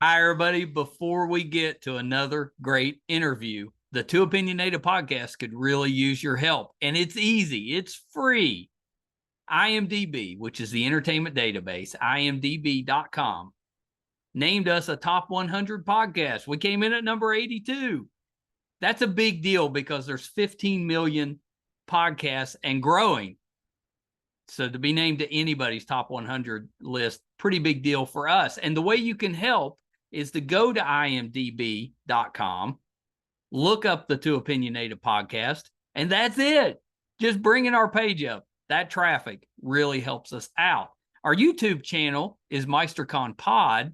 Hi, everybody. Before we get to another great interview, the Two Opinionated podcast could really use your help. And it's easy, it's free. IMDb, which is the entertainment database, imdb.com, named us a top 100 podcast. We came in at number 82. That's a big deal because there's 15 million podcasts and growing. So to be named to anybody's top 100 list, pretty big deal for us. And the way you can help is to go to imdb.com, look up the Two Opinionated podcast, and that's it. Just bringing our page up. That traffic really helps us out. Our YouTube channel is MeisterCon Pod.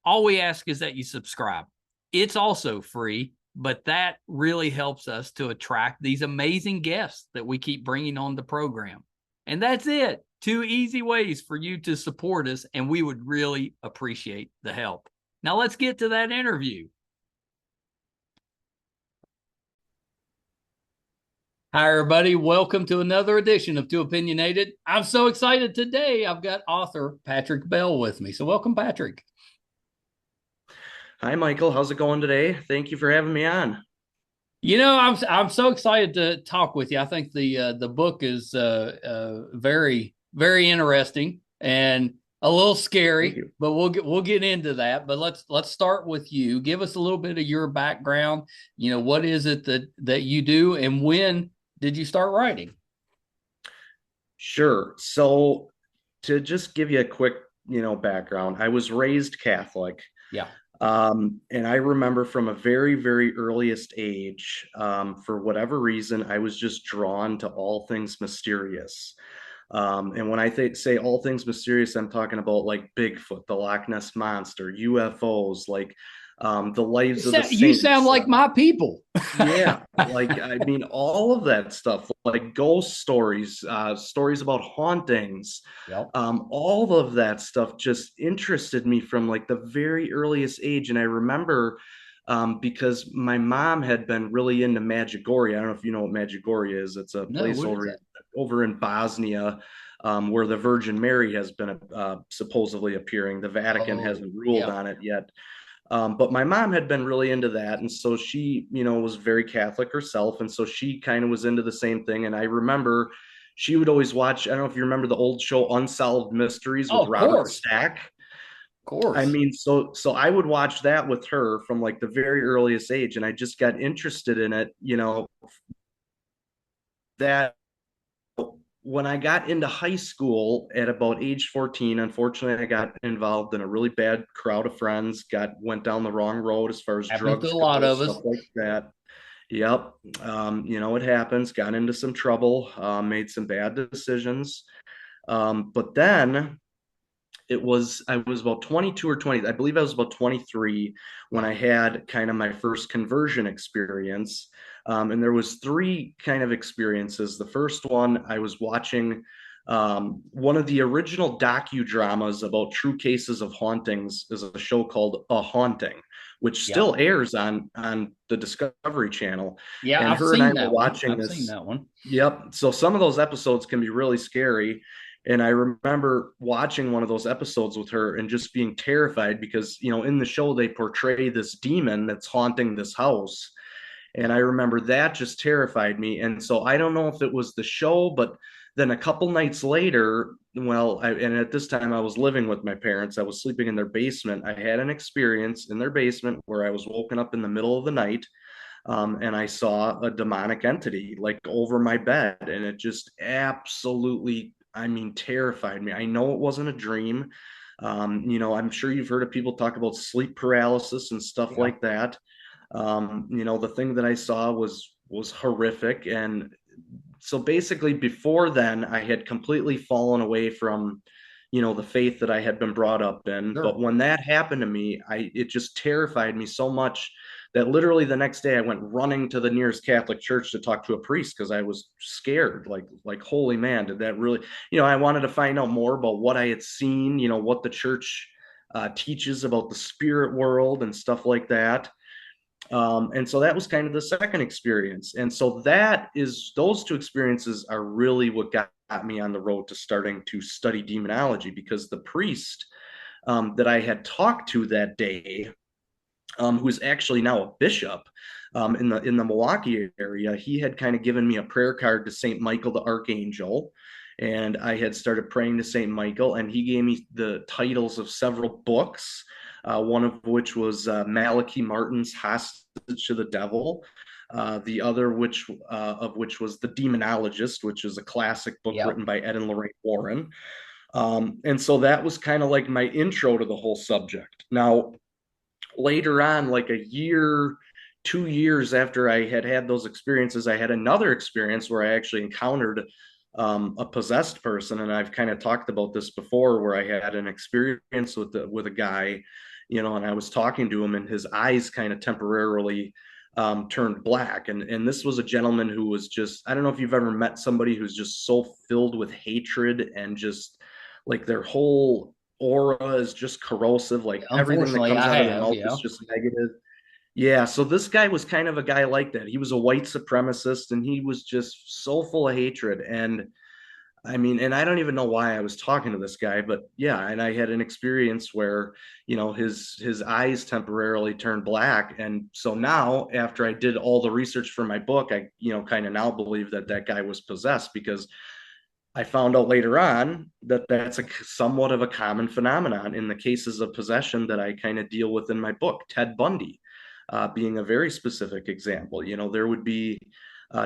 All we ask is that you subscribe. It's also free, but that really helps us to attract these amazing guests that we keep bringing on the program. And that's it. Two easy ways for you to support us, and we would really appreciate the help. Now let's get to that interview. Hi, everybody. Welcome to another edition of Two Opinionated. I'm so excited today. I've got author Patrick Bell with me. So welcome, Patrick. Hi, Michael. How's it going today? Thank you for having me on. I'm so excited to talk with you. I think the book is very very interesting and a little Thank scary, you. but we'll get into that. But let's start with you. Give us a little bit of your background. What is it that you do, and when did you start writing? Sure. So, to just give you a quick, background, I was raised Catholic. Yeah. And I remember from a very, very earliest age, for whatever reason, I was just drawn to all things mysterious. And when I say all things mysterious, I'm talking about like Bigfoot, the Loch Ness Monster, UFOs, like the lives of the You sound saints. like my people. Yeah, like I mean, all of that stuff, like ghost stories, stories about hauntings, Yep. all of that stuff just interested me from like the very earliest age. And I remember because my mom had been really into Medjugorje. I don't know if you know what Medjugorje is. It's a No, place what is that? over in Bosnia, where the Virgin Mary has been supposedly appearing. The Vatican Oh, hasn't ruled yeah. on it yet. But my mom had been really into that. And so she, was very Catholic herself. And so she kind of was into the same thing. And I remember she would always watch, I don't know if you remember the old show Unsolved Mysteries Oh, with of Robert course. Stack. Of I course. mean, so I would watch that with her from like the very earliest age. And I just got interested in it, that when I got into high school at about age 14, unfortunately, I got involved in a really bad crowd of friends, went down the wrong road as far as Happens to a drugs lot go, of stuff us. like that. Yep. It happens, got into some trouble, made some bad decisions. But then I was about 22 or 20. I believe I was about 23 when Yeah. I had kind of my first conversion experience. And there was three kind of experiences. The first one, I was watching one of the original docudramas about true cases of hauntings is a show called A Haunting, which Yep. still airs on the Discovery Channel. Yeah, And I've her and I seen were that one. watching I've seen this. that one. Yep. So some of those episodes can be really scary. And I remember watching one of those episodes with her and just being terrified because, in the show, they portray this demon that's haunting this house. And I remember that just terrified me. And so I don't know if it was the show, but then a couple nights later, and at this time I was living with my parents, I was sleeping in their basement. I had an experience in their basement where I was woken up in the middle of the night. And I saw a demonic entity like over my bed, and it just absolutely, I mean, terrified me. I know it wasn't a dream. I'm sure you've heard of people talk about sleep paralysis and stuff Yeah. like that. The thing that I saw was horrific, and so basically, before then, I had completely fallen away from, the faith that I had been brought up in. But Sure. when that happened to me, it just terrified me so much that literally the next day I went running to the nearest Catholic church to talk to a priest because I was scared. Like, holy man, did that really? I wanted to find out more about what I had seen. What the church teaches about the spirit world and stuff like that. And so that was kind of the second experience. And so those two experiences are really what got me on the road to starting to study demonology, because the priest that I had talked to that day, who's actually now a bishop in the Milwaukee area. He had kind of given me a prayer card to Saint Michael the Archangel, and I had started praying to Saint Michael, and he gave me the titles of several books. One of which was Malachi Martin's Hostage to the Devil. The other of which was The Demonologist, which is a classic book Yep. written by Ed and Lorraine Warren. And so that was kind of like my intro to the whole subject. Now, later on, like a year, 2 years after I had had those experiences, I had another experience where I actually encountered a possessed person, and I've kind of talked about this before, where I had an experience with a guy, and I was talking to him, and his eyes kind of temporarily turned black, and this was a gentleman who was just, I don't know if you've ever met somebody who's just so filled with hatred, and just like their whole aura is just corrosive, like everything that Unfortunately, comes I out of their have. mouth Yeah. is just negative. Yeah, so this guy was kind of a guy like that. He was a white supremacist, and he was just so full of hatred. And I mean, and I don't even know why I was talking to this guy, but yeah, and I had an experience where, his eyes temporarily turned black. And so now, after I did all the research for my book, I, kind of now believe that that guy was possessed, because I found out later on that that's a somewhat of a common phenomenon in the cases of possession that I kind of deal with in my book. Ted Bundy being a very specific example. There would be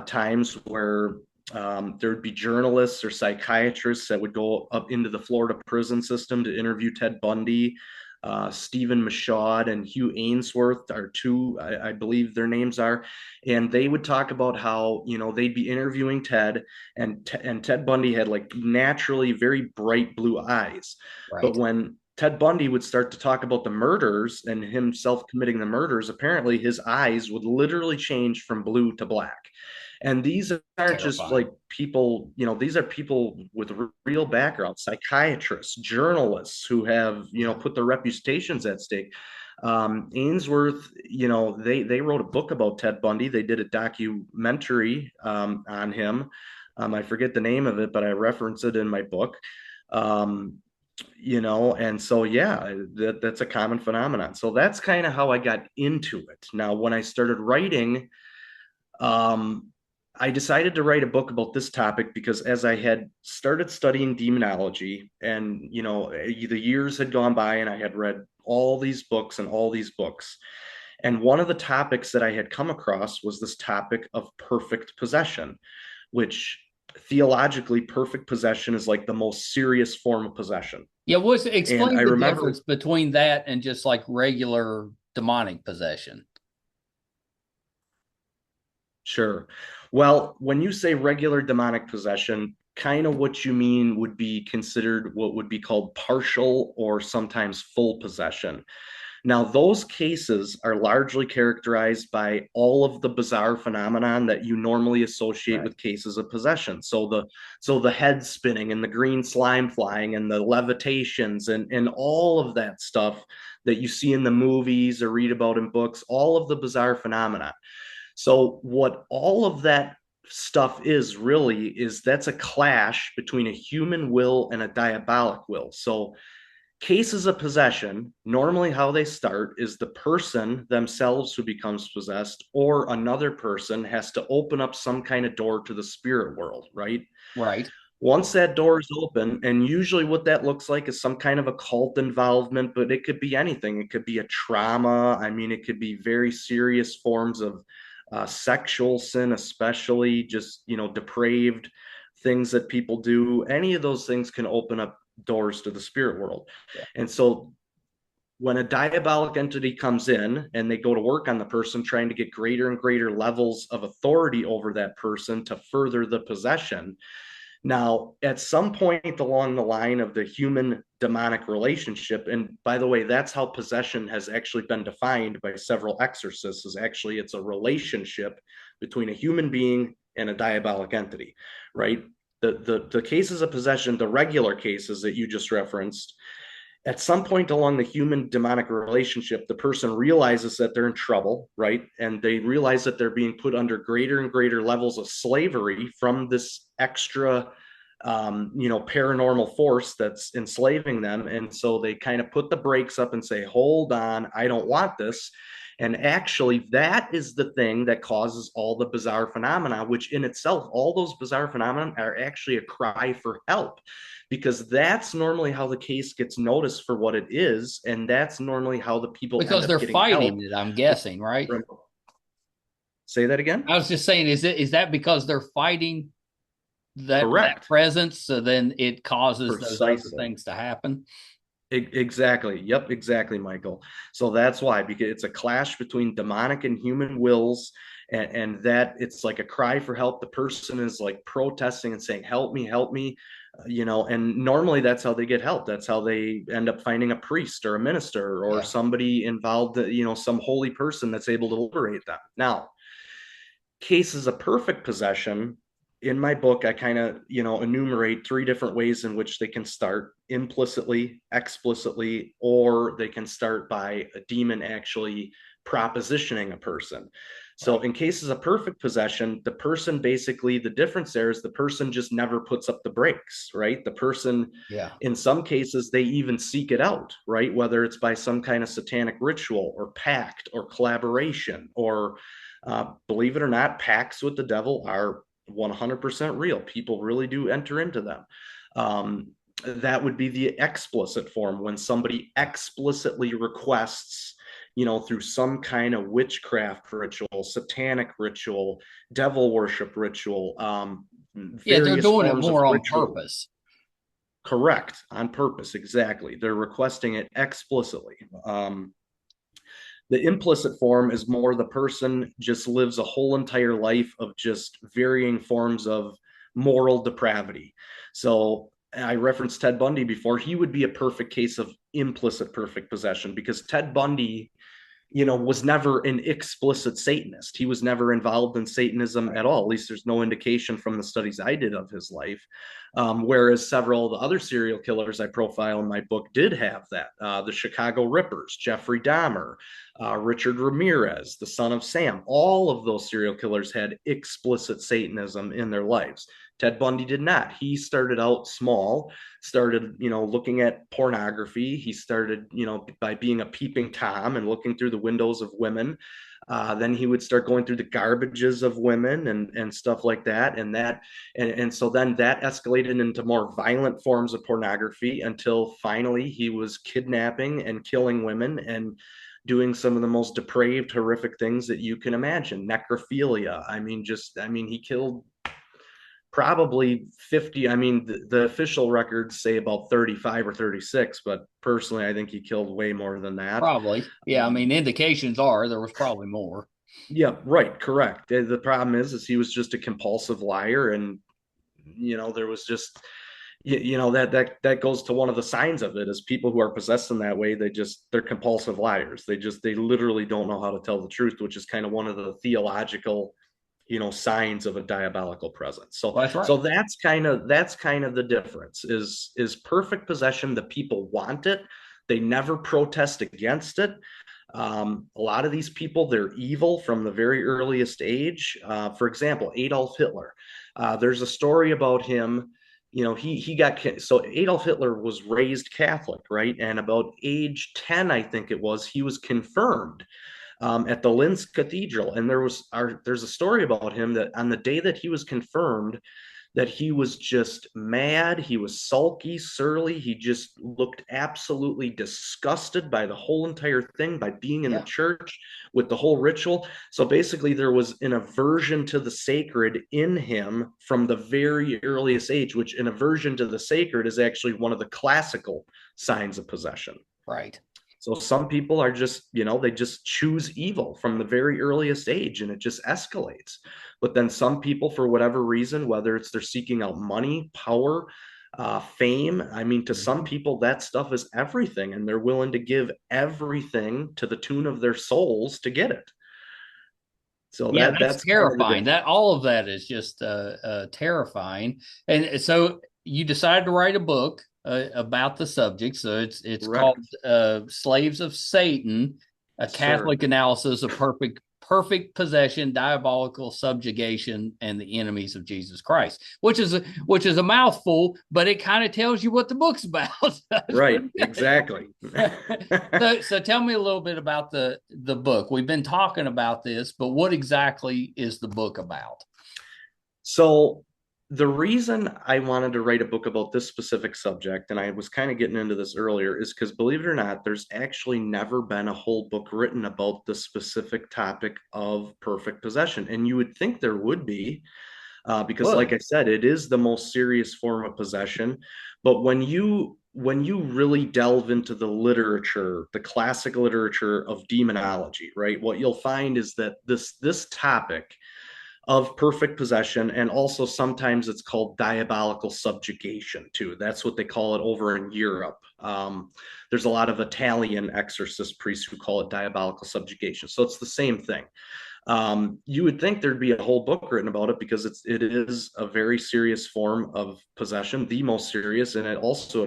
times where there would be journalists or psychiatrists that would go up into the Florida prison system to interview Ted Bundy. Stephen Michaud and Hugh Ainsworth are two, I believe their names are, and they would talk about how they'd be interviewing Ted, and Ted Bundy had like naturally very bright blue eyes, but Right. when Ted Bundy would start to talk about the murders and himself committing the murders, apparently his eyes would literally change from blue to black. And these aren't just Terrifying. like people, these are people with real backgrounds, psychiatrists, journalists who have, put their reputations at stake. Ainsworth, they wrote a book about Ted Bundy. They did a documentary on him. I forget the name of it, but I reference it in my book. Um, and so yeah, that's a common phenomenon. So that's kind of how I got into it. Now, when I started writing, um, I decided to write a book about this topic because as I had started studying demonology, and the years had gone by, and I had read all these books and all these books, and one of the topics that I had come across was this topic of perfect possession, which theologically, perfect possession is like the most serious form of possession. Yeah. And Explain I the remember, difference between that and just like regular demonic possession. sure. Well, when you say regular demonic possession, kind of what you mean would be considered what would be called partial or sometimes full possession. Now, those cases are largely characterized by all of the bizarre phenomenon that you normally associate Right. with cases of possession. So the head spinning and the green slime flying and the levitations and all of that stuff that you see in the movies or read about in books, all of the bizarre phenomena. So what all of that stuff is really is that's a clash between a human will and a diabolic will. So cases of possession, normally how they start is the person themselves who becomes possessed, or another person has to open up some kind of door to the spirit world, right? Right. Once that door is open, and usually what that looks like is some kind of occult involvement, but it could be anything. It could be a trauma. I mean, it could be very serious forms of sexual sin, especially just, depraved things that people do. Any of those things can open up doors to the spirit world. Yeah. And so when a diabolic entity comes in and they go to work on the person, trying to get greater and greater levels of authority over that person to further the possession. Now, at some point along the line of the human demonic relationship, and by the way, that's how possession has actually been defined by several exorcists, is actually it's a relationship between a human being and a diabolic entity, right? The cases of possession, the regular cases that you just referenced, at some point along the human demonic relationship, the person realizes that they're in trouble, right? And they realize that they're being put under greater and greater levels of slavery from this extra paranormal force that's enslaving them. And so they kind of put the brakes up and say, hold on, I don't want this. And actually, that is the thing that causes all the bizarre phenomena, which in itself, all those bizarre phenomena are actually a cry for help, because that's normally how the case gets noticed for what it is. And that's normally how the people end Because up they're getting help. fighting it, I'm guessing, right? Say that again? I was just saying, is that because they're fighting that Correct. presence, so then it causes those other Precisely. things to happen? Exactly. Yep, exactly, Michael. So that's why, because it's a clash between demonic and human wills, and that it's like a cry for help. The person is like protesting and saying, help me, help me. And normally that's how they get help. That's how they end up finding a priest or a minister or Yeah. somebody involved, some holy person that's able to liberate them. Now, cases of perfect possession, in my book I kind of enumerate three different ways in which they can start: implicitly, explicitly, or they can start by a demon actually propositioning a person. So Right. in cases of perfect possession, the person, basically the difference there is the person just never puts up the brakes, right? The person, Yeah. in some cases, they even seek it out, right? Whether it's by some kind of satanic ritual or pact or collaboration, or believe it or not, pacts with the devil are 100% real. People really do enter into them. That would be the explicit form, when somebody explicitly requests, through some kind of witchcraft ritual, satanic ritual, devil worship ritual, Yeah, they're various doing it forms of more on ritual. purpose. Correct, on purpose, exactly. They're requesting it explicitly. The implicit form is more the person just lives a whole entire life of just varying forms of moral depravity. So I referenced Ted Bundy before. He would be a perfect case of implicit perfect possession, because Ted Bundy, was never an explicit Satanist. He was never involved in Satanism Right. at all. At least there's no indication from the studies I did of his life. Whereas several of the other serial killers I profile in my book did have that. The Chicago Rippers, Jeffrey Dahmer, Richard Ramirez, the son of Sam, all of those serial killers had explicit Satanism in their lives. Ted Bundy did not. He started out small, started, looking at pornography. He started, by being a peeping Tom and looking through the windows of women. Then he would start going through the garbages of women and stuff like that. And so then that escalated into more violent forms of pornography, until finally he was kidnapping and killing women and doing some of the most depraved, horrific things that you can imagine. Necrophilia. He killed probably 50. The official records say about 35 or 36, but personally I think he killed way more than that. Probably. Yeah. I um, mean, indications are there was probably more. yeah, right, correct. The problem is he was just a compulsive liar. And there was just, that goes to one of the signs of it, is people who are possessed in that way, they're compulsive liars. They literally don't know how to tell the truth, which is kind of one of the theological, signs of a diabolical presence. So Well, that's right. so that's kind of the difference. Is perfect possession, the people want it, they never protest against it. A lot of these people, they're evil from the very earliest age. For example, Adolf Hitler. There's a story about him. He got, so Adolf Hitler was raised Catholic, right? And about age 10, I think it was, he was confirmed at the Linz Cathedral. And there's a story about him that on the day that he was confirmed, that he was just mad. He was sulky, surly. He just looked absolutely disgusted by the whole entire thing, by being in the Yeah. church with the whole ritual. So basically, there was an aversion to the sacred in him from the very earliest age, which an aversion to the sacred is actually one of the classical signs of possession. Right. So some people are just, they just choose evil from the very earliest age, and it just escalates. But then some people, for whatever reason, whether it's they're seeking out money, power, fame, to some Mhm. people, that stuff is everything, and they're willing to give everything to the tune of their souls to get it. So Yeah, that's that's kind of the terrifying. That difference. all of that is just terrifying. And so you decided to write a book about the subject. So it's called Correct. "Slaves of Satan: A Sir. Catholic Analysis of Perfect perfect possession, diabolical subjugation, and the enemies of Jesus Christ, which is a mouthful, but it kind of tells you what the book's about. Right, exactly. So tell me a little bit about the book. We've been talking about this, but what exactly is the book about? So the reason I wanted to write a book about this specific subject, and I was kind of getting into this earlier, is because believe it or not, there's actually never been a whole book written about the specific topic of perfect possession. And you would think there would be, because like I said, it is the most serious form of possession. But when you really delve into the literature, the classic literature of demonology, right, what you'll find is that this topic of perfect possession, and also sometimes it's called diabolical subjugation too. That's what they call it over in Europe. There's a lot of Italian exorcist priests who call it diabolical subjugation. So it's the same thing. You would think there'd be a whole book written about it because it is a very serious form of possession, the most serious, and it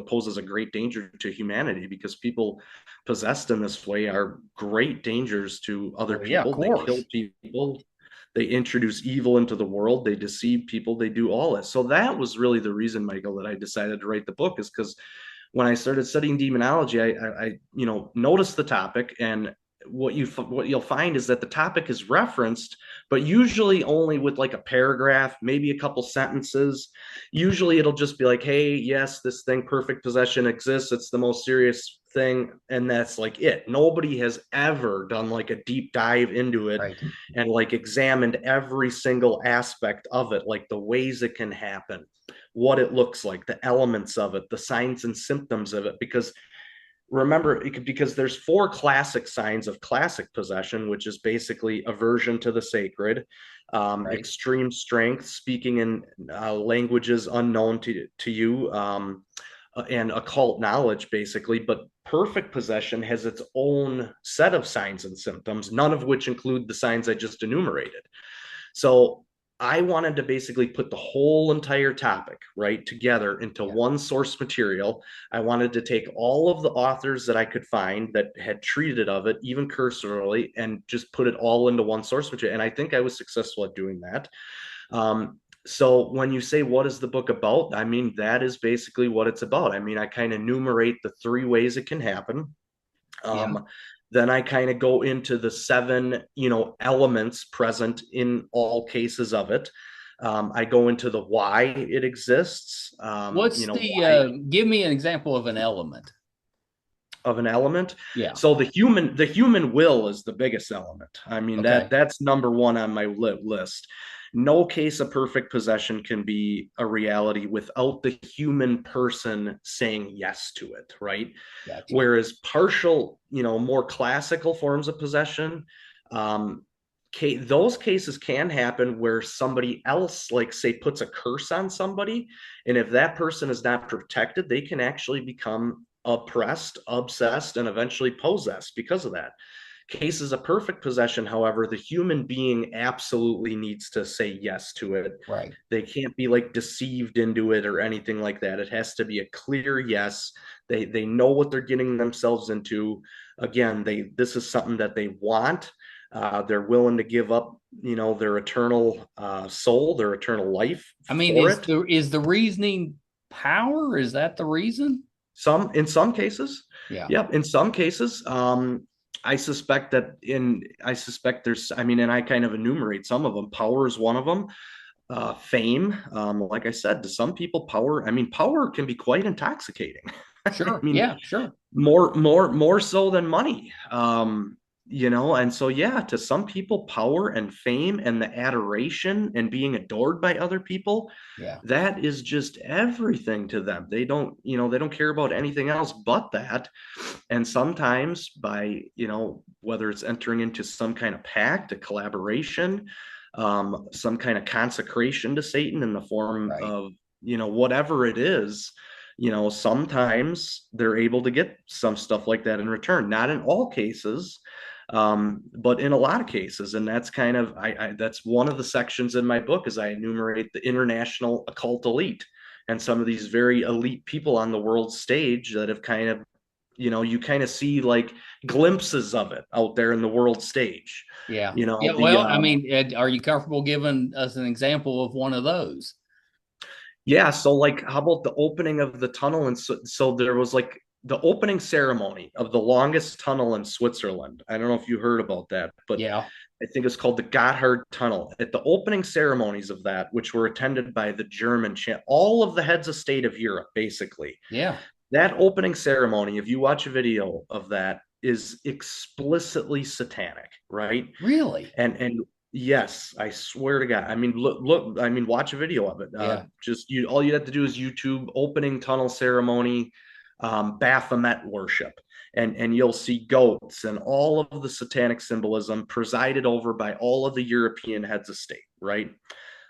poses a great danger to humanity because people possessed in this way are great dangers to other Yeah, of people. They kill course. people, they introduce evil into the world, they deceive people, they do all this. So that was really the reason, Michael, that I decided to write the book, is because when I started studying demonology, I noticed the topic, and what you'll find is that the topic is referenced, but usually only with like a paragraph, maybe a couple sentences. Usually it'll just be like, hey, yes, this thing, perfect possession, exists. It's the most serious thing, and that's like it. Nobody has ever done like a deep dive into it Right. and like examined every single aspect of it, like the ways it can happen, what it looks like, the elements of it, the signs and symptoms of it. Because remember, because there's four classic signs of classic possession, which is basically aversion to the sacred, Right. extreme strength, speaking in languages unknown to you, and occult knowledge, basically. But perfect possession has its own set of signs and symptoms, none of which include the signs I just enumerated. So I wanted to basically put the whole entire topic right together into Yeah. one source material. I wanted to take all of the authors that I could find that had treated of it, even cursorily, and just put it all into one source material. And I think I was successful at doing that. So when you say, what is the book about? I mean, that is basically what it's about. I mean, I kind of enumerate the three ways it can happen. Yeah. Then I kind of go into the seven, elements present in all cases of it. I go into the why it exists. What's the Why give me an example of an element? of an element. Yeah. So the human will is the biggest element. I mean, Okay. that's number one on my list. No case of perfect possession can be a reality without the human person saying yes to it, right? Gotcha. Whereas partial, more classical forms of possession, um, those cases can happen where somebody else, like say, puts a curse on somebody, and if that person is not protected, they can actually become oppressed, obsessed, and eventually possessed because of that. Cases of perfect possession, however, the human being absolutely needs to say yes to it. Right. They can't be like deceived into it or anything like that. It has to be a clear yes. They know what they're getting themselves into. Again, this is something that they want. They're willing to give up, their eternal soul, their eternal life I mean, for it. is the reasoning power? Is that the reason? In some cases, Yeah. yep. In some cases, I suspect there's. I mean, and I kind of enumerate some of them. Power is one of them. Fame, like I said, to some people, power. I mean, power can be quite intoxicating. I Sure. mean, Yeah. Sure. more so than money. And so yeah, to some people, power and fame and the adoration and being adored by other people, Yeah. that is just everything to them. They don't care about anything else but that. And sometimes by, whether it's entering into some kind of pact, a collaboration, some kind of consecration to Satan in the form Right. of, whatever it is, sometimes they're able to get some stuff like that in return. Not in all cases, but in a lot of cases. And that's kind of, that's one of the sections in my book, is I enumerate the international occult elite and some of these very elite people on the world stage that have kind of you kind of see like glimpses of it out there in the world stage. Yeah. You know, Yeah. the Well, I mean, are you comfortable giving us an example of one of those? Yeah, so like how about the opening of the tunnel? And so there was like the opening ceremony of the longest tunnel in Switzerland. I don't know if you heard about that, but Yeah. I think it's called the Gotthard Tunnel. At the opening ceremonies of that, which were attended by the German all of the heads of state of Europe, basically. Yeah. That opening ceremony, if you watch a video of that, is explicitly satanic, right? Really? And yes, I swear to God. I mean, look. I mean, watch a video of it. Yeah. Just you. All you have to do is YouTube opening tunnel ceremony, Baphomet worship, and you'll see goats and all of the satanic symbolism presided over by all of the European heads of state. Right.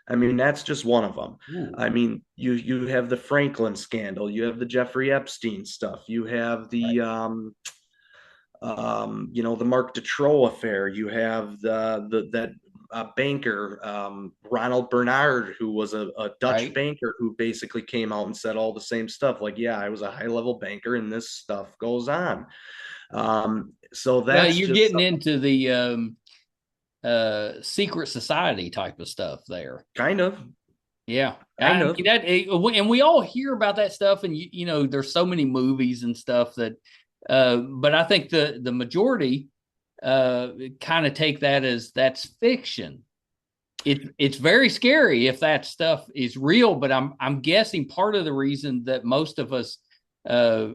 I mean, that's just one of them. Ooh. I mean, you have the Franklin scandal, you have the Jeffrey Epstein stuff, you have Right. the Mark Detroit affair. You have the that banker, Ronald Bernard, who was a Dutch Right. banker who basically came out and said all the same stuff. Like, yeah, I was a high level banker, and this stuff goes on. So Well, that's you're just getting into the secret society type of stuff there. kind of, Yeah. kind I of. mean and we all hear about that stuff, and there's so many movies and stuff that but I think the majority kind of take that as that's fiction. It's very scary if that stuff is real, but I'm guessing part of the reason that most of us uh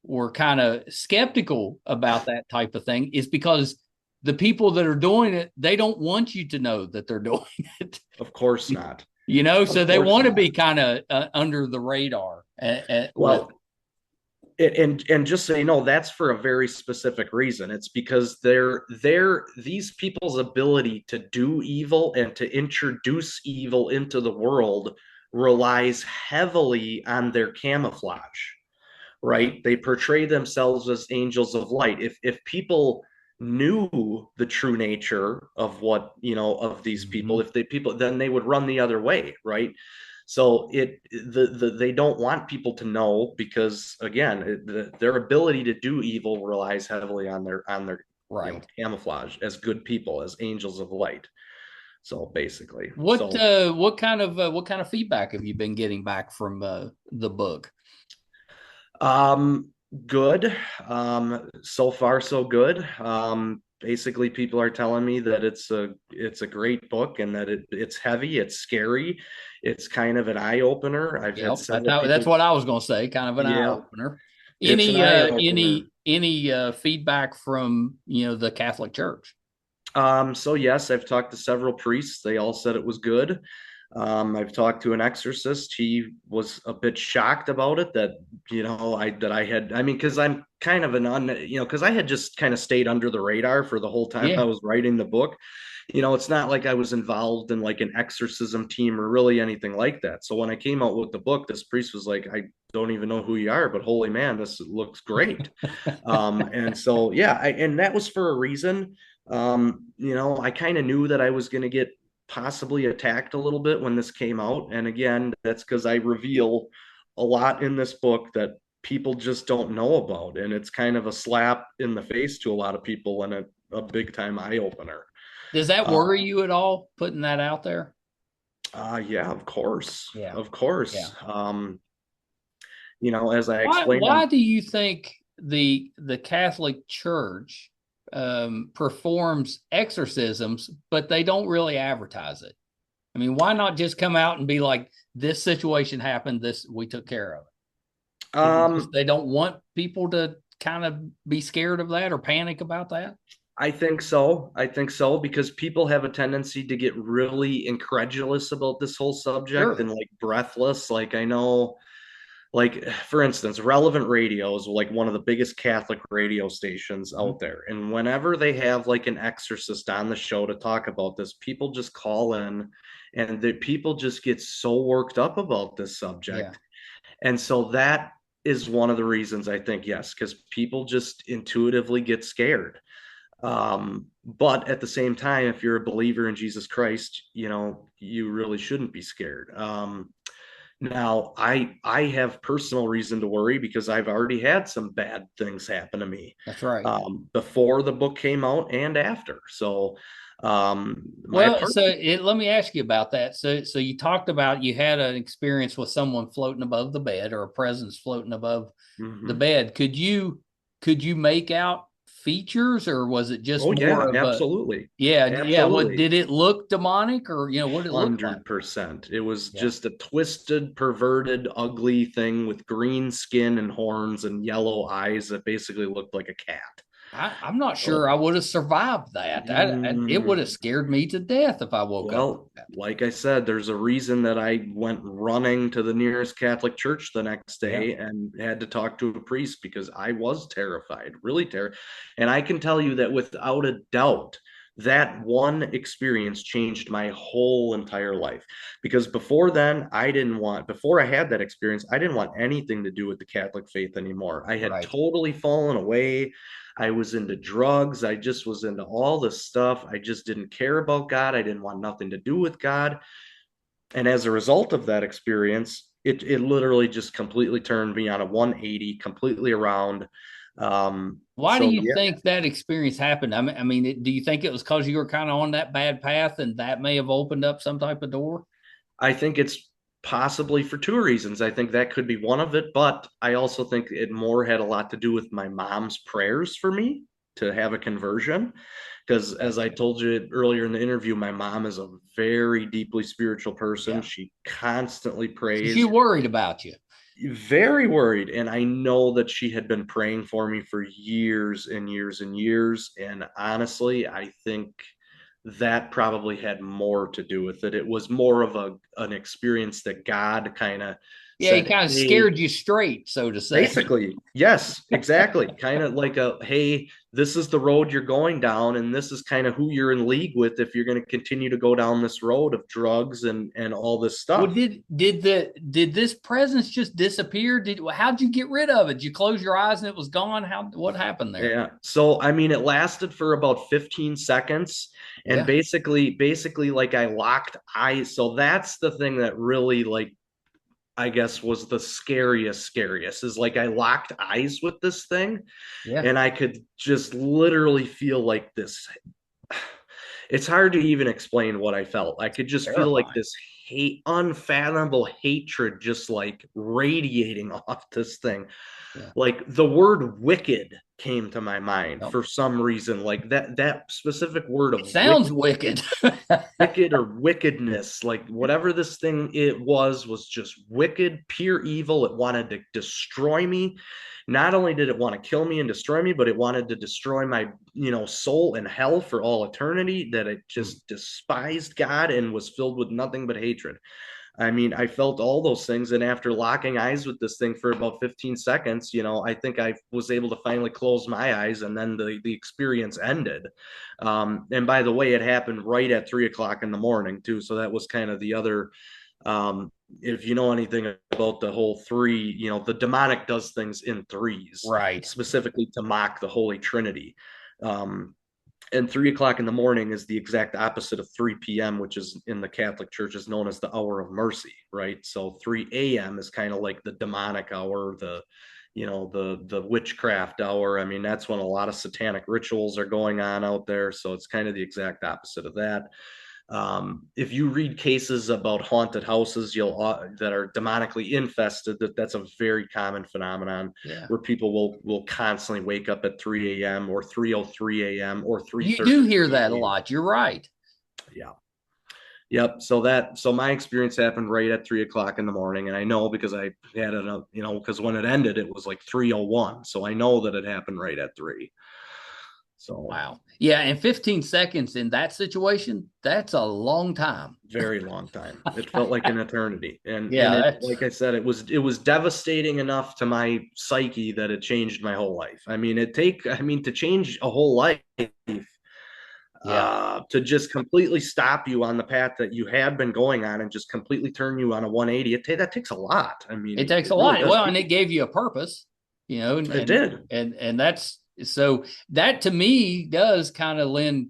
were kind of skeptical about that type of thing is because the people that are doing it, they don't want you to know that they're doing it. Of course not. So Of they course want to not. be kind of under the radar with. Well, and just so you know, that's for a very specific reason. It's because they're these people's ability to do evil and to introduce evil into the world relies heavily on their camouflage, right? They portray themselves as angels of light. If people knew the true nature of what, of these people, Mhm. if they people, then they would run the other way, right? So they don't want people to know because again, their ability to do evil relies heavily on their Right. camouflage as good people, as angels of light. So basically, What so what kind of feedback have you been getting back from the book? Um, good. So far so good. Basically, people are telling me that it's a great book and that it's heavy, it's scary, it's kind of an eye opener. I've had Yep, several that's people. what I was going to say. Kind of an eye Yeah, opener. it's an eye opener. Any feedback from the Catholic Church? So yes, I've talked to several priests. They all said it was good. I've talked to an exorcist. He was a bit shocked about it that, I had, I mean, because I'm kind of because I had just kind of stayed under the radar for the whole time I Yeah. was writing the book. It's not like I was involved in like an exorcism team or really anything like that. So when I came out with the book, this priest was like, I don't even know who you are, but holy man, this looks great. And so, yeah, and that was for a reason. I kind of knew that I was going to get possibly attacked a little bit when this came out. And again, that's because I reveal a lot in this book that people just don't know about. And it's kind of a slap in the face to a lot of people and a big time eye opener. Does that Uh, worry you at all, putting that out there? yeah, of course. Yeah. Of course. Yeah. As I explained Why in do you think the Catholic Church performs exorcisms, but they don't really advertise it? I mean, why not just come out and be like, this situation happened, this we took care of it? Is it just um they don't want people to kind of be scared of that or panic about that? I think so. I think so because people have a tendency to get really incredulous about this whole subject Sure. and like breathless. Like I know, like for instance, Relevant Radio is like one of the biggest Catholic radio stations Mhm. out there. And whenever they have like an exorcist on the show to talk about this, people just call in and the people just get so worked up about this Yeah. subject. And so that is one of the reasons I think yes, because people just intuitively get scared. But at the same time, if you're a believer in Jesus Christ, you really shouldn't be scared. Now, I have personal reason to worry because I've already had some bad things happen to me, That's right. before the book came out and after. So, my Well, apartment. let me ask you about that. So you talked about you had an experience with someone floating above the bed or a presence floating above the Mhm. bed. Could you make out features, or was it just Oh yeah, more of a, absolutely, yeah, what absolutely. did it look demonic, or what did it look like? 100%. It was Yeah. just a twisted, perverted, ugly thing with green skin and horns and yellow eyes that basically looked like a cat. I'm not sure So, I would have survived that. It would have mm, scared me to death if I woke up well, like that. like I said, there's a reason that I went running to the nearest Catholic church the next Yeah. day and had to talk to a priest because I was terrified, really terrified. And I can tell you that without a doubt, that one experience changed my whole entire life. Because before then, before I had that experience, I didn't want anything to do with the Catholic faith anymore. I had Right. totally fallen away. I was into drugs. I just was into all this stuff. I just didn't care about God. I didn't want nothing to do with God. And as a result of that experience, it literally just completely turned me on a 180, completely around. Why do So you yeah, think that experience happened? Do you think it was because you were kind of on that bad path and that may have opened up some type of door? I think it's possibly for two reasons. I think that could be one of it, but I also think it more had a lot to do with my mom's prayers for me to have a conversion. Because Yeah. as I told you earlier in the interview, my mom is a very deeply spiritual person. Yeah. She constantly So she prays, worried about you. very worried. And I know that she had been praying for me for years and years and years. And honestly, I think that probably had more to do with it. It was more of an experience that God kind of Yeah, he said, kind of "Hey, scared you straight, so to say. basically, yes, exactly. Kind of like a, hey, this is the road you're going down, and this is kind of who you're in league with if you're going to continue to go down this road of drugs and all this Well, stuff." did this presence just disappear? How'd you get rid of it? Did you close your eyes and it was gone? What happened there? Yeah. So I mean, it lasted for about 15 seconds, and Yeah. basically, like I locked eyes. So that's the thing that really, like, I guess was the scariest is like I locked eyes with this thing, Yeah. and I could just literally feel like this. It's hard to even explain what I felt. I could just feel like Terrifying. this unfathomable hatred just like radiating off this thing. Yeah. Like the word wicked came to my mind Yep. for some reason. Like that specific word It of sounds wicked. wicked or wickedness, like whatever this thing it was just wicked, pure evil. It wanted to destroy me. Not only did it want to kill me and destroy me, but it wanted to destroy my, soul in hell for all eternity. That it just despised God and was filled with nothing but hatred. I mean, I felt all those things. And after locking eyes with this thing for about 15 seconds, I think I was able to finally close my eyes, and then the experience ended. And by the way, it happened right at 3 o'clock in the morning, too. So that was kind of the other. Um, if you know anything about the whole three, the demonic does things in threes, Right. specifically to mock the Holy Trinity. Um, and 3 o'clock in the morning is the exact opposite of 3 p.m., which is in the Catholic Church is known as the hour of mercy, right? So 3 a.m. is kind of like the demonic hour, the witchcraft hour. I mean, that's when a lot of satanic rituals are going on out there. So it's kind of the exact opposite of that. If you read cases about haunted houses, you'll that are demonically infested, that's a very common phenomenon Yeah. where people will constantly wake up at 3 a.m. or 3:03 a.m. or You do 3:30 hear that a a.m. lot. You're right. Yeah. Yep. So my experience happened right at 3 o'clock in the morning, and I know because I had it, because when it ended, it was like 3:01. So I know that it happened right at three. So Wow. Yeah, and 15 seconds in that situation, that's a long time. very long time. It felt like an eternity. And Yeah, it, that's like I said, it was devastating enough to my psyche that it changed my whole life. To change a whole life, yeah. to just completely stop you on the path that you had been going on and just completely turn you on a 180. That takes a lot. I It mean, takes it a really lot. does. Well, and it gave you a purpose, and It did. that's so that to me does kind of lend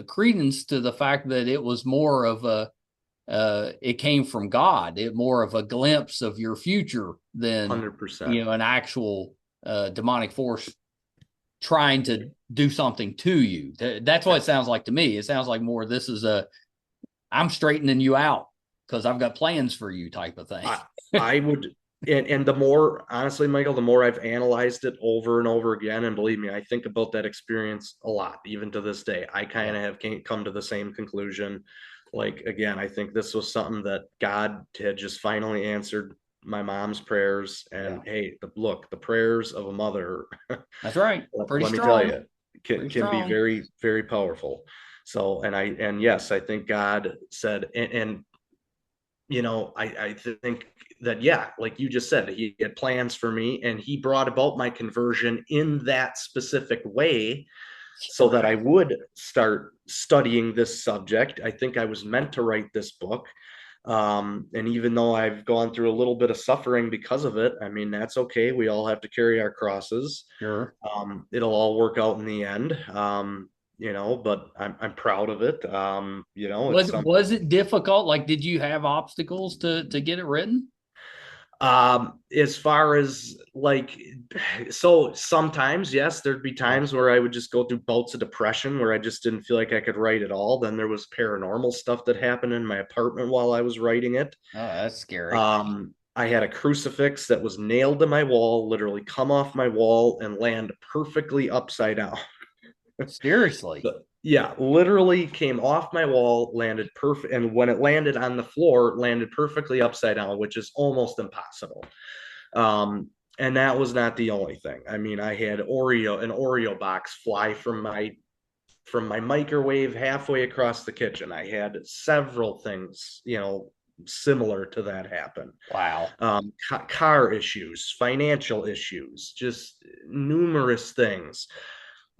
credence to the fact that it was more of it came from God. It more of a glimpse of your future than 100%. an actual demonic force trying to do something to you. That's what it sounds like to me. It sounds like more this is a I'm straightening you out because I've got plans for you type of thing. I would, and the more, honestly, Michael, the more I've analyzed it over and over again, and believe me, I think about that experience a lot, even to this day. I kind of have come to the same conclusion. Like, again, I think this was something that God had just finally answered my mom's prayers. And hey, look, the prayers of a mother, That's right. Pretty let me tell strong. you, Pretty can be strong. very, very powerful. So, and yes, I think God said, and I think that, yeah, like you just said, he had plans for me and he brought about my conversion in that specific way so that I would start studying this subject. I think I was meant to write this book. And even though I've gone through a little bit of suffering because of it, I mean, that's okay. We all have to carry our crosses. Sure. It'll all work out in the end. But I'm proud of it. It's something. Was it difficult? Like, did you have obstacles to get it written? As far as like, so sometimes, yes, there'd be times where I would just go through bouts of depression where I just didn't feel like I could write at all. Then there was paranormal stuff that happened in my apartment while I was writing it. Oh, that's scary. I had a crucifix that was nailed to my wall, literally come off my wall and land perfectly upside down. Seriously. Yeah, literally came off my wall, landed perfect, and when it landed on the floor, landed perfectly upside down, which is almost impossible. And that was not the only thing. I mean, I had an Oreo box fly from my microwave halfway across the kitchen. I had several things, similar to that happen. Wow. Car issues, financial issues, just numerous things.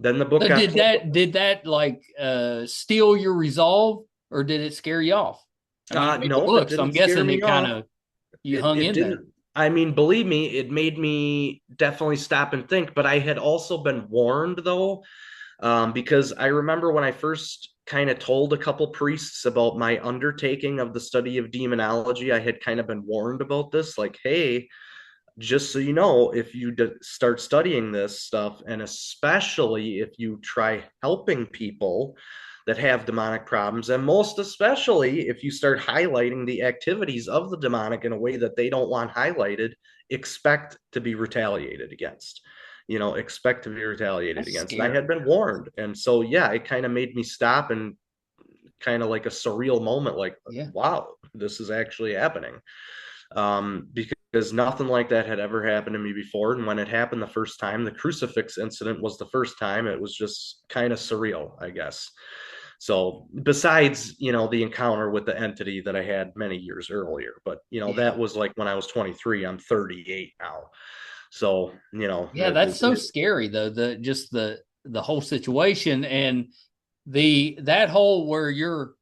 Then the book So got did that like steal your resolve, or did it scare you off? I mean, you made the nope, it book, so I'm didn't scare guessing me it kind off. of you It hung it in there. didn't. I mean, believe me, it made me definitely stop and think. But I had also been warned though, because I remember when I first kind of told a couple priests about my undertaking of the study of demonology, I had kind of been warned about this, like, hey, just so you know, if you start studying this stuff, and especially if you try helping people that have demonic problems, and most especially if you start highlighting the activities of the demonic in a way that they don't want highlighted, expect to be retaliated against. Expect to be retaliated That's against. And I scary. had been warned. And so, yeah, it kind of made me stop and kind of like a surreal moment, like, Yeah. wow, this is actually happening. Because nothing like that had ever happened to me before. And when it happened the first time, the crucifix incident was the first time, it was just kind of surreal, I guess. So besides, the encounter with the entity that I had many years earlier, but Yeah. that was like when I was 23, I'm 38 now. So, Yeah, that's so scary though. The whole situation and that whole where you're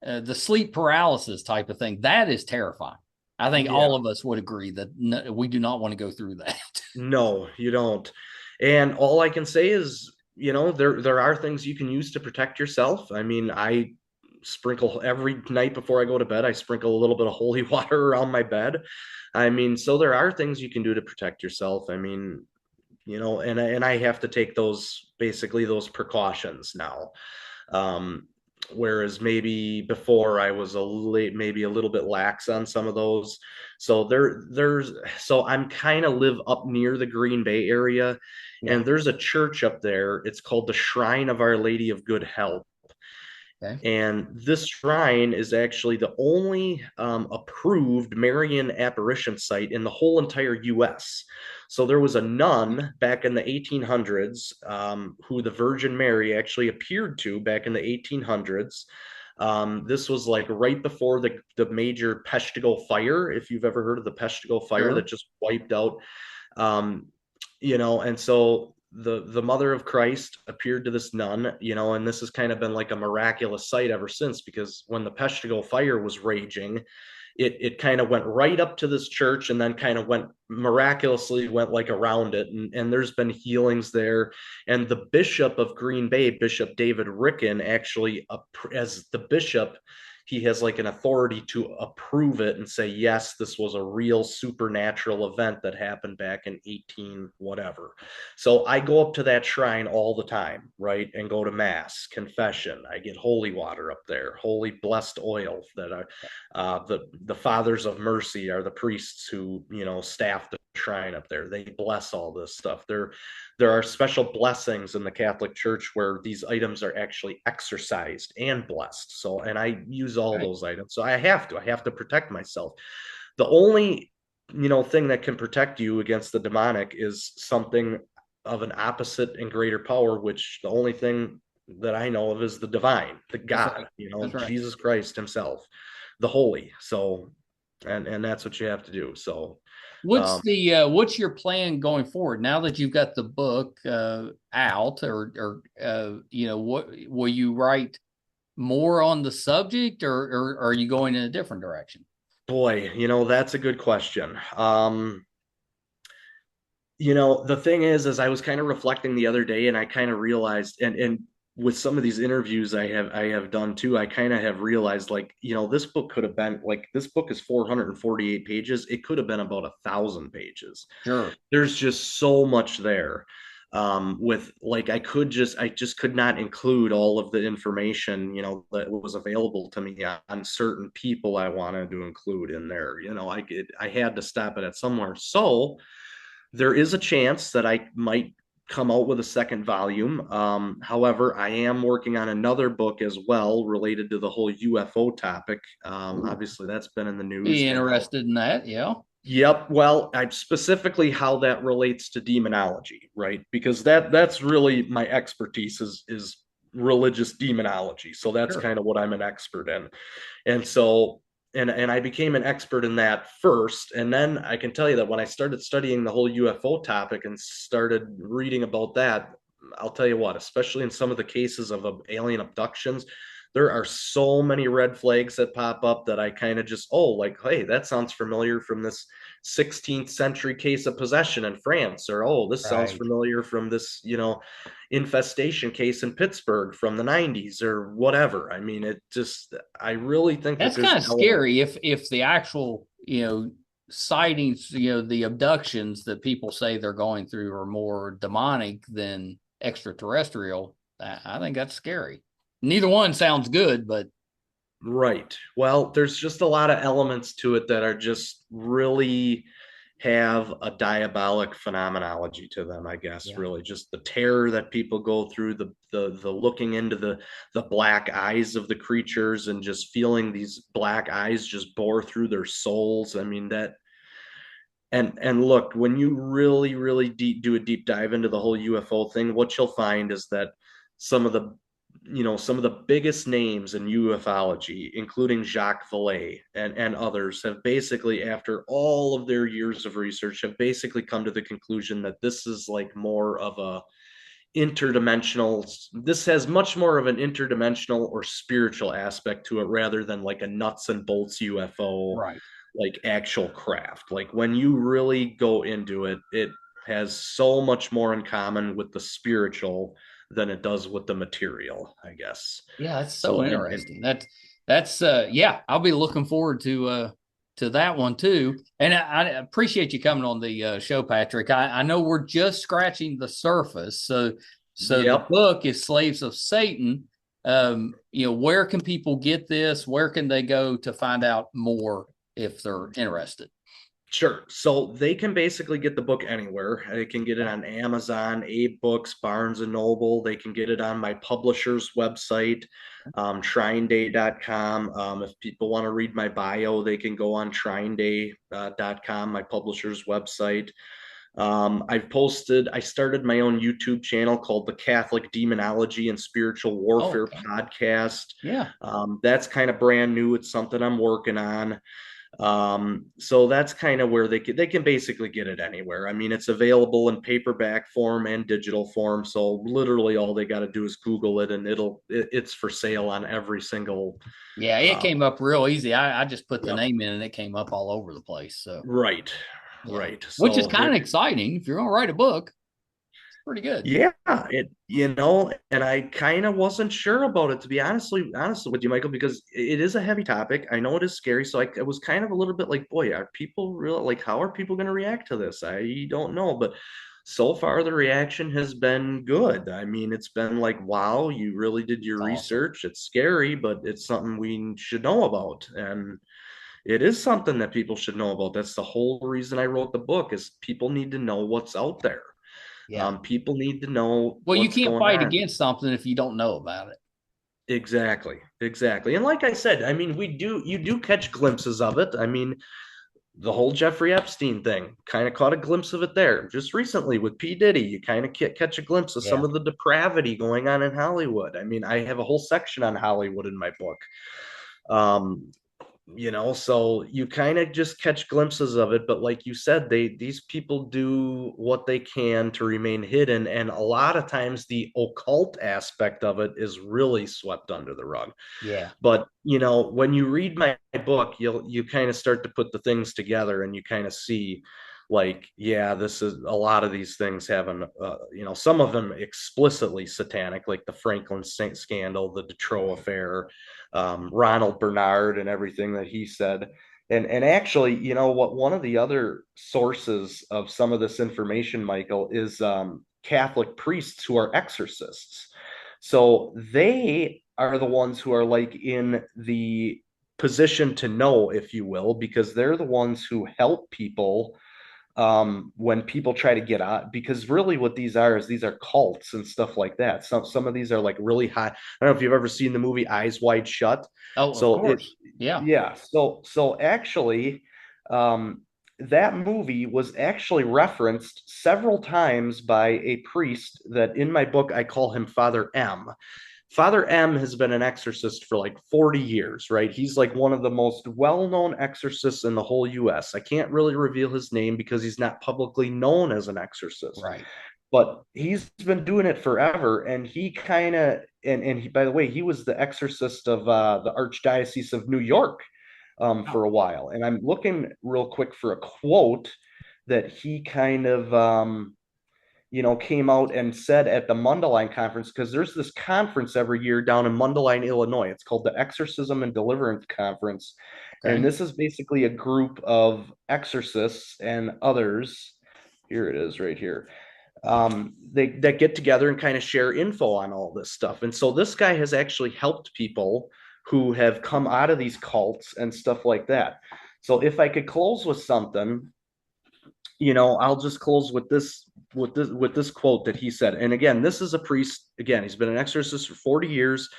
the sleep paralysis type of thing, that is terrifying. I think yeah, all of us would agree that we do not want to go through that. no, you don't. And all I can say is, there are things you can use to protect yourself. I mean, I sprinkle every night before I go to bed, I sprinkle a little bit of holy water around my bed. I mean, so there are things you can do to protect yourself. I mean, and I have to take those precautions now. Whereas maybe before I was maybe a little bit lax on some of those. So so I'm kind of live up near the Green Bay area, Yeah. and there's a church up there. It's called the Shrine of Our Lady of Good Help. Okay. And this shrine is actually the only approved Marian apparition site in the whole entire US. So there was a nun back in the 1800s who the Virgin Mary actually appeared to back in the 1800s. This was like right before the major Peshtigo fire, if you've ever heard of the Peshtigo fire that Sure. just wiped out um, and so the mother of Christ appeared to this nun, and this has kind of been like a miraculous sight ever since, because when the Peshtigo fire was raging, it kind of went right up to this church and then kind of miraculously went like around it, and there's been healings there. And the Bishop of Green Bay, Bishop David Ricken, actually as the bishop, he has like an authority to approve it and say, yes, this was a real supernatural event that happened back in 18 whatever. So I go up to that shrine all the time, right? And go to mass, confession. I get holy water up there, holy blessed oil that are the fathers of mercy are the priests who, staff the shrine up there. They bless all this stuff. There are special blessings in the Catholic Church where these items are actually exorcised and blessed. So, and I use all Right. those items. So I have to protect myself. The only, thing that can protect you against the demonic is something of an opposite and greater power, which the only thing that I know of is the divine, the That's God, right. That's right. Jesus Christ himself, the holy. So, and that's what you have to do. So, What's um, the what's your plan going forward now that you've got the book out, or what will you write more on the subject, or are you going in a different direction? boy, that's a good question. The thing is I was kind of reflecting the other day and I kind of realized, and with some of these interviews I have done too, I kind of have realized, like, this book could have been like, this book is 448 pages. It could have been about 1,000 pages. Sure. There's just so much there. With like, I just could not include all of the information, that was available to me on certain people I wanted to include in there. I had to stop it at somewhere. So there is a chance that I might come out with a second volume. However, I am working on another book as well related to the whole UFO topic. Ooh. Obviously, that's been in the news Be and how. interested in that, yeah. Yep. Well, I'm specifically how that relates to demonology, right? Because that's really my expertise is religious demonology. So that's Sure. kind of what I'm an expert in. And so, and I became an expert in that first. And then I can tell you that when I started studying the whole UFO topic and started reading about that, I'll tell you what, especially in some of the cases of alien abductions, there are so many red flags that pop up that I kind of just, oh, like, hey, that sounds familiar from this 16th century case of possession in France, or oh, this sounds Right. familiar from this, infestation case in Pittsburgh from the 90s or whatever. I mean, I really think that That's there's kind an of element. scary if the actual, sightings, the abductions that people say they're going through are more demonic than extraterrestrial. I think that's scary. Neither one sounds good, but Right. Well, there's just a lot of elements to it that are just really have a diabolic phenomenology to them, I guess, yeah. really. Just the terror that people go through, the looking into the black eyes of the creatures and just feeling these black eyes just bore through their souls. I mean, that. And look, when you really, really do a deep dive into the whole UFO thing, what you'll find is that some of the some of the biggest names in ufology, including Jacques Vallée and others, have basically, after all of their years of research, have basically come to the conclusion that this is like more of a interdimensional, this has much more of an interdimensional or spiritual aspect to it rather than like a nuts and bolts UFO, Right. like actual craft. Like when you really go into it, it has so much more in common with the spiritual than it does with the material, I guess. Yeah, that's so So, and interesting. That's yeah, I'll be looking forward to that one too. And I appreciate you coming on the show, Patrick. I know we're just scratching the surface. So the yep. book is Slaves of Satan. Where can people get this? Where can they go to find out more if they're interested? Sure. So they can basically get the book anywhere. They can get it on Amazon, Abe Books, Barnes and Noble. They can get it on my publisher's website, shrineday.com. If people want to read my bio, they can go on shrineday.com, my publisher's website. I started my own YouTube channel called the Catholic Demonology and Spiritual Oh, Warfare okay. Podcast. Yeah. That's kind of brand new. It's something I'm working on. So that's kind of where they can basically get it anywhere. I mean, it's available in paperback form and digital form. So literally all they got to do is Google it and it's for sale on every single. Yeah, it Uh, came up real easy. I just put the yep. name in and it came up all over the place. So Right. yeah. Right. Which is So kind there. of exciting. If you're gonna write a book, it's pretty good. Yeah, and I kind of wasn't sure about it, to be honest with you, Michael, because it is a heavy topic. I know it is scary, so I was kind of a little bit like, boy, are people real? Like, how are people going to react to this? I don't know, but so far the reaction has been good. I mean, it's been like, wow, you really did your It's awesome. research. It's scary, but it's something we should know about, and it is something that people should know about. That's the whole reason I wrote the book, is people need to know what's out there. Yeah. People need to know Well, you what's can't going fight on. against something if you don't know about it. Exactly, exactly. And like I said, I mean, you do catch glimpses of it. I mean, the whole Jeffrey Epstein thing, kind of caught a glimpse of it there. Just recently with P. Diddy, you kind of catch a glimpse of some Yeah. of the depravity going on in Hollywood. I mean, I have a whole section on Hollywood in my book. Um, so you kind of just catch glimpses of it, but like you said, these people do what they can to remain hidden, and a lot of times the occult aspect of it is really swept under the rug. Yeah. But when you read my book, you kind of start to put the things together, and you kind of see, like, yeah, this is a lot of these things having some of them explicitly satanic, like the Franklin Saint scandal, the Detroit Right. affair, Ronald Bernard and everything that he said. And actually, what, one of the other sources of some of this information, Michael, is Catholic priests who are exorcists. So they are the ones who are like in the position to know, if you will, because they're the ones who help people when people try to get out, because really what these are is these are cults and stuff like that. Some of these are like really high. I don't know if you've ever seen the movie Eyes Wide Shut. Oh, of So it course. Yeah. Yeah, so actually, that movie was actually referenced several times by a priest that in my book I call him Father M. Father M has been an exorcist for like 40 years, right? He's like one of the most well-known exorcists in the whole US. I can't really reveal his name because he's not publicly known as an exorcist. Right. But he's been doing it forever, and he kind of and he, by the way, he was the exorcist of the Archdiocese of New York Oh, for a while. And I'm looking real quick for a quote that he kind of came out and said at the Mundelein conference, because there's this conference every year down in Mundelein, Illinois. It's called the Exorcism and Deliverance Conference. And okay. this is basically a group of exorcists and others. Here it is right here. They that get together and kind of share info on all this stuff. And so this guy has actually helped people who have come out of these cults and stuff like that. So if I could close with something, I'll just close with this quote that he said. And again, this is a priest. Again, he's been an exorcist for 40 years.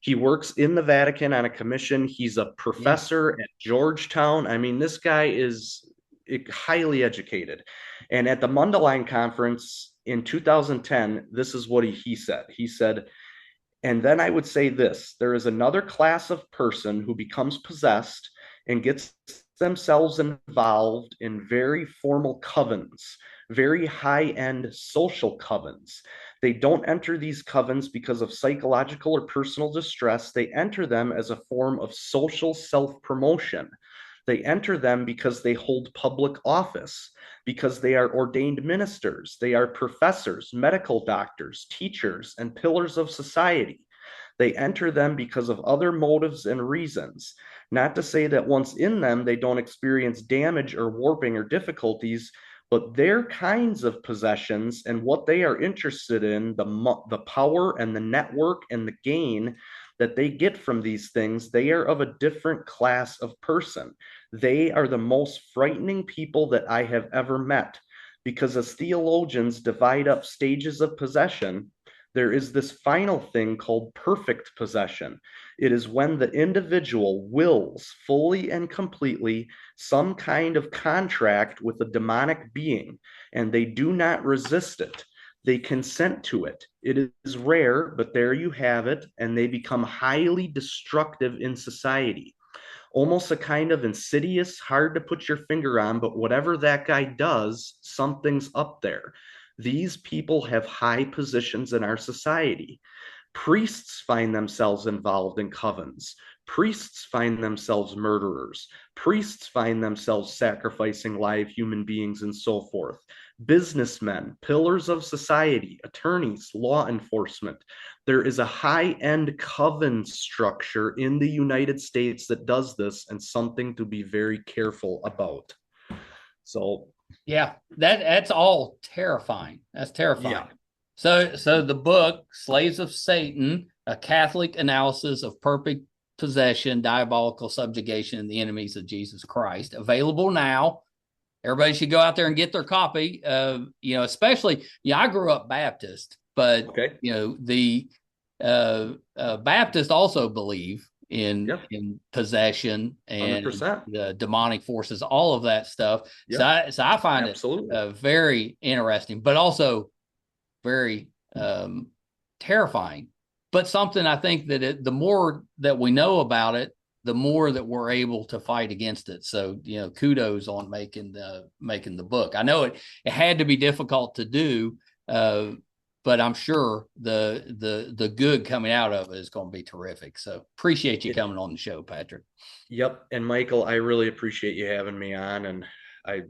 He works in the Vatican on a commission. He's a Yeah. professor at Georgetown. I mean, this guy is highly educated. And at the Mundelein conference in 2010, this is what he said. He said, and then I would say this: there is another class of person who becomes possessed and gets themselves involved in very formal covens, very high end social covens. They don't enter these covens because of psychological or personal distress. They enter them as a form of social self promotion. They enter them because they hold public office, because they are ordained ministers, they are professors, medical doctors, teachers, and pillars of society. They enter them because of other motives and reasons. Not to say that once in them, they don't experience damage or warping or difficulties, but their kinds of possessions and what they are interested in, the power and the network and the gain that they get from these things, they are of a different class of person. They are the most frightening people that I have ever met, because as theologians divide up stages of possession, there is this final thing called perfect possession. It is when the individual wills fully and completely some kind of contract with a demonic being, and they do not resist it. They consent to it. It is rare, but there you have it, and they become highly destructive in society. Almost a kind of insidious, hard to put your finger on, but whatever that guy does, something's up there. These people have high positions in our society. Priests find themselves involved in covens. Priests find themselves murderers. Priests find themselves sacrificing live human beings and so forth. Businessmen, pillars of society, attorneys, law enforcement. There is a high-end coven structure in the United States that does this, and something to be very careful about. So Yeah, that's all terrifying. That's terrifying. Yeah. So the book, Slaves of Satan, a Catholic analysis of perfect possession, diabolical subjugation, and the enemies of Jesus Christ, available now. Everybody should go out there and get their copy. Especially, I grew up Baptist, but Okay. the Baptists also believe in possession and 100%. the demonic forces, all of that stuff. Yep. So I find Absolutely. it very interesting, but also very terrifying. But something I think that the more that we know about it, the more that we're able to fight against it. So, kudos on making the book. I know it had to be difficult to do, but I'm sure the good coming out of it is going to be terrific. So appreciate you coming on the show, Patrick. Yep. And Michael, I really appreciate you having me on, and I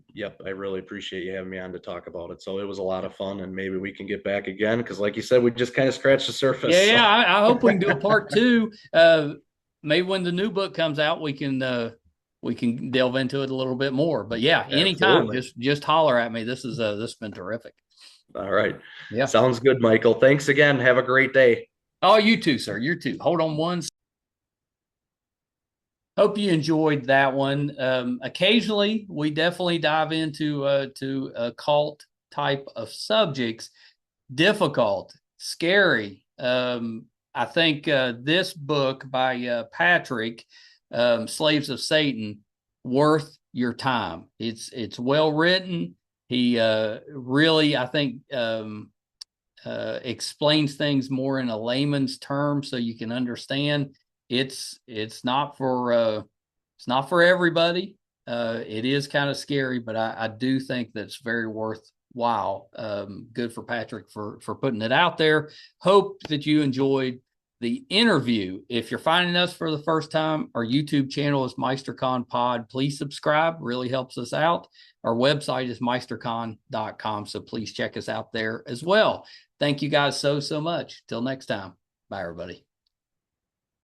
really appreciate you having me on to talk about it. So it was a lot of fun, and maybe we can get back again, because like you said, we just kind of scratched the surface. Yeah, I hope we can do a part 2. Maybe when the new book comes out, we can delve into it a little bit more. But yeah, anytime, just holler at me. This has been terrific. All right. Yeah. Sounds good, Michael. Thanks again. Have a great day. Oh, you too, sir. You too. Hold on one. Hope you enjoyed that one. Occasionally, we definitely dive into occult type of subjects. Difficult, scary. I think this book by Patrick, Slaves of Satan, worth your time. It's well written. He really, I think, explains things more in a layman's term so you can understand. It's not for everybody. It is kind of scary, but I do think that's very worthwhile. Good for Patrick for putting it out there. Hope that you enjoyed the interview. If you're finding us for the first time, our YouTube channel is MeisterCon Pod. Please subscribe. Really helps us out. Our website is meistercon.com. So please check us out there as well. Thank you guys so much. Till next time. Bye, everybody.